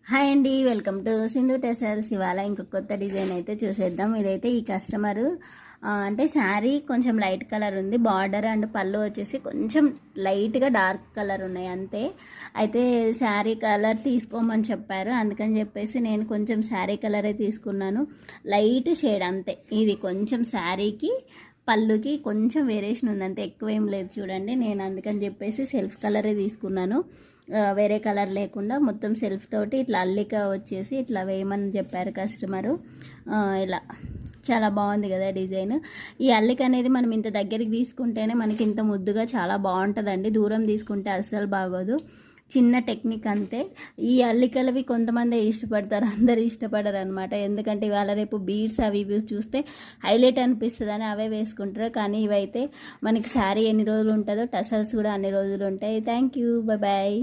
Hi అండి, welcome to Sindhu tassels. ఇవాళ ఇంకొక కొత్త డిజైన్ అయితే చూసేద్దాం. ఇదైతే ఈ కస్టమరు అంటే శారీ కొంచెం లైట్ కలర్ ఉంది, బార్డర్ అండ్ పళ్ళు వచ్చేసి కొంచెం లైట్గా డార్క్ కలర్ ఉన్నాయి అంతే. అయితే శారీ కలర్ తీసుకోమని చెప్పారు, అందుకని చెప్పేసి నేను కొంచెం శారీ కలరే తీసుకున్నాను, లైట్ షేడ్ అంతే. ఇది కొంచెం శారీకి పళ్ళుకి కొంచెం వేరియేషన్ ఉంది అంతే, ఎక్కువ ఏం లేదు చూడండి. నేను అందుకని చెప్పేసి సెల్ఫ్ కలరే తీసుకున్నాను, వేరే కలర్ లేకుండా మొత్తం సెల్ఫ్ తోటి ఇట్లా అల్లిక వచ్చేసి ఇట్లా వేయమని చెప్పారు కస్టమరు. ఇలా చాలా బాగుంది కదా డిజైన్. ఈ అల్లిక అనేది మనం ఇంత దగ్గరికి తీసుకుంటేనే మనకి ఇంత ముద్దుగా చాలా బాగుంటుందండి, దూరం తీసుకుంటే అస్సలు బాగోదు. చిన్న టెక్నిక్ అంతే. ఈ అల్లికలవి కొంతమంది ఇష్టపడతారు, అందరు ఇష్టపడరు అనమాట. ఎందుకంటే ఇవాళ రేపు బీడ్స్ అవి ఇవి చూస్తే హైలైట్ అనిపిస్తుందని అవే వేసుకుంటారు. కానీ ఇవైతే మనకి శారీ ఎన్ని రోజులు ఉంటుందో టసల్స్ కూడా అన్ని రోజులు ఉంటాయి. Thank you, bye bye.